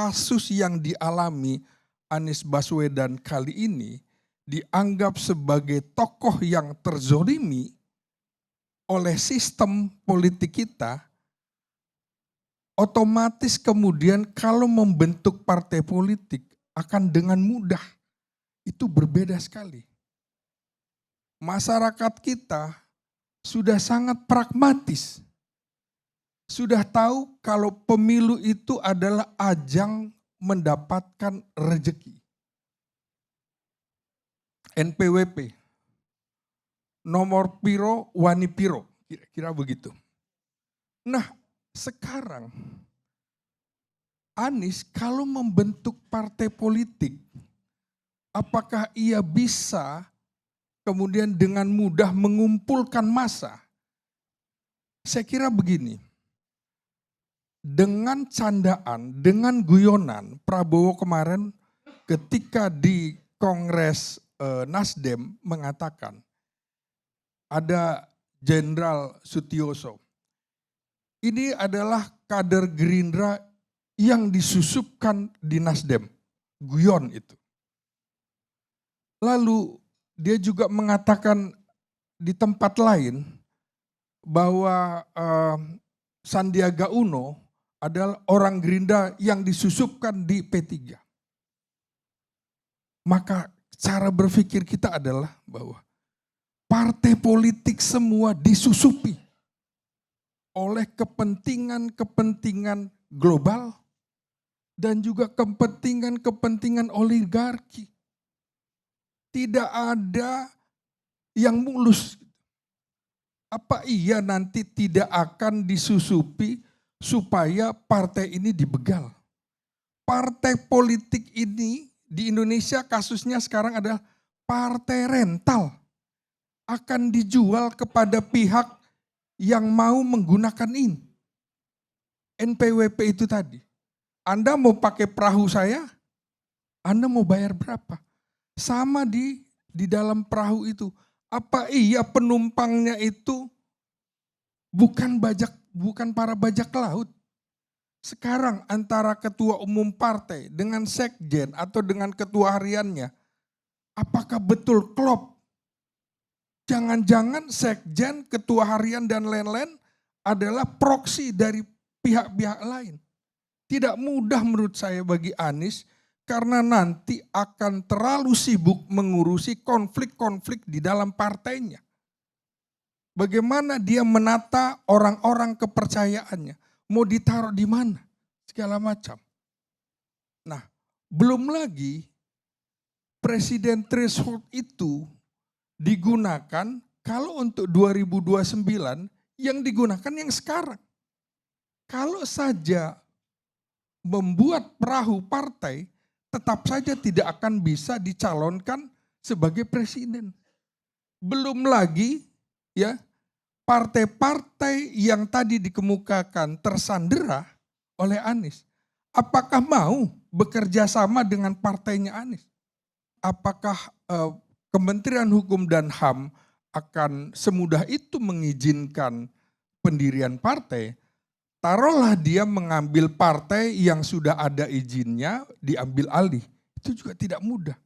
kasus yang dialami Anies Baswedan kali ini dianggap sebagai tokoh yang terzolimi oleh sistem politik kita, otomatis kemudian kalau membentuk partai politik akan dengan mudah. Itu berbeda sekali. Masyarakat kita sudah sangat pragmatis. Sudah tahu kalau pemilu itu adalah ajang mendapatkan rezeki. NPWP, nomor piro, wani piro, kira-kira begitu. Nah, sekarang Anies kalau membentuk partai politik, apakah ia bisa kemudian dengan mudah mengumpulkan massa? Saya kira begini, dengan candaan, dengan guyonan, Prabowo kemarin ketika di Kongres Nasdem mengatakan, ada Jenderal Sutioso, ini adalah kader Gerindra yang disusupkan di Nasdem, guyon itu. Lalu dia juga mengatakan di tempat lain bahwa Sandiaga Uno adalah orang Gerindra yang disusupkan di P3. Maka cara berpikir kita adalah bahwa partai politik semua disusupi oleh kepentingan-kepentingan global dan juga kepentingan-kepentingan oligarki. Tidak ada yang mulus. Apa iya nanti tidak akan disusupi supaya partai ini dibegal? Partai politik ini di Indonesia kasusnya sekarang adalah partai rental. Akan dijual kepada pihak yang mau menggunakan ini. NPWP itu tadi. Anda mau pakai perahu saya, Anda mau bayar berapa? Sama di dalam perahu itu. Apa iya penumpangnya itu bukan para bajak laut? Sekarang antara ketua umum partai dengan sekjen atau dengan ketua hariannya, apakah betul klop? Jangan-jangan sekjen, ketua harian dan lain-lain adalah proksi dari pihak-pihak lain. Tidak mudah menurut saya bagi Anies karena nanti akan terlalu sibuk mengurusi konflik-konflik di dalam partainya. Bagaimana dia menata orang-orang kepercayaannya, mau ditaruh di mana, segala macam. Nah, belum lagi presiden threshold itu digunakan kalau untuk 2029 yang digunakan yang sekarang. Kalau saja membuat perahu partai, tetap saja tidak akan bisa dicalonkan sebagai presiden. Belum lagi ya partai-partai yang tadi dikemukakan tersandera oleh Anies. Apakah mau bekerja sama dengan partainya Anies? Apakah Kementerian Hukum dan HAM akan semudah itu mengizinkan pendirian partai? Taruhlah dia mengambil partai yang sudah ada izinnya, diambil alih. Itu juga tidak mudah.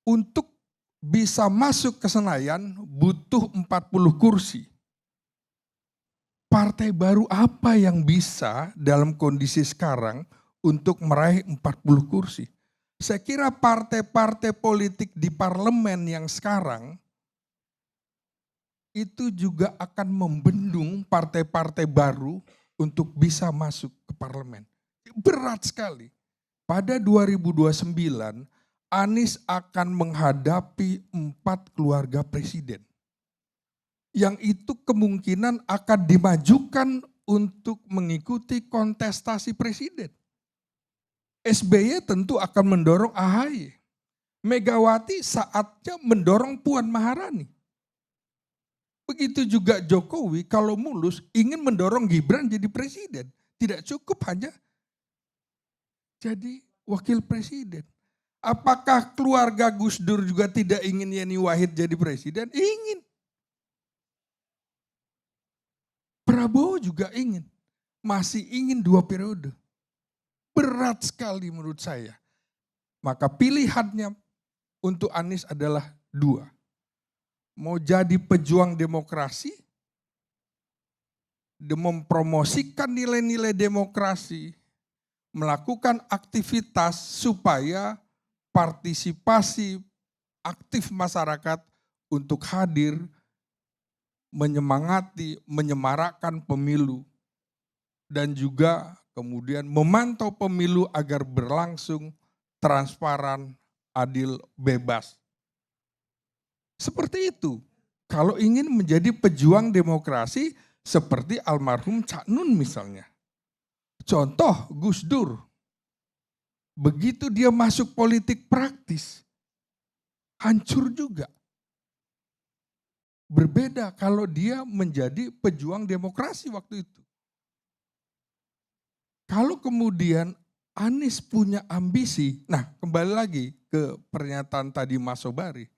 Untuk bisa masuk ke Senayan butuh 40 kursi. Partai baru apa yang bisa dalam kondisi sekarang untuk meraih 40 kursi? Saya kira partai-partai politik di parlemen yang sekarang itu juga akan membendung partai-partai baru untuk bisa masuk ke parlemen. Berat sekali. Pada 2029, Anies akan menghadapi 4 keluarga presiden. Yang itu kemungkinan akan dimajukan untuk mengikuti kontestasi presiden. SBY tentu akan mendorong AHY. Megawati saatnya mendorong Puan Maharani. Begitu juga Jokowi kalau mulus ingin mendorong Gibran jadi presiden. Tidak cukup hanya jadi wakil presiden. Apakah keluarga Gus Dur juga tidak ingin Yeni Wahid jadi presiden? Ingin. Prabowo juga ingin. Masih ingin 2 periode. berat sekali menurut saya. Maka pilihannya untuk Anies adalah dua. Mau jadi pejuang demokrasi, mempromosikan nilai-nilai demokrasi, melakukan aktivitas supaya partisipasi aktif masyarakat untuk hadir, menyemangati, menyemarakkan pemilu, dan juga kemudian memantau pemilu agar berlangsung transparan, adil, bebas. Seperti itu. Kalau ingin menjadi pejuang demokrasi seperti almarhum Cak Nun misalnya. Contoh Gus Dur. Begitu dia masuk politik praktis, hancur juga. Berbeda kalau dia menjadi pejuang demokrasi waktu itu. Kalau kemudian Anies punya ambisi, nah kembali lagi ke pernyataan tadi Mas Sobari.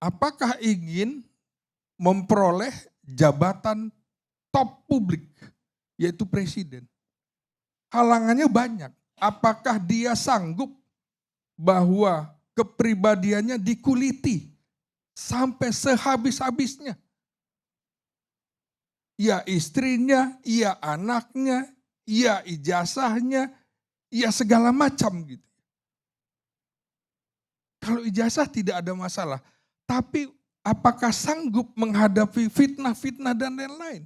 Apakah ingin memperoleh jabatan top publik, yaitu presiden? Halangannya banyak. Apakah dia sanggup bahwa kepribadiannya dikuliti sampai sehabis-habisnya? Ya istrinya, ya anaknya, ya ijazahnya, ya segala macam gitu. Kalau ijazah tidak ada masalah. Tapi apakah sanggup menghadapi fitnah-fitnah dan lain-lain?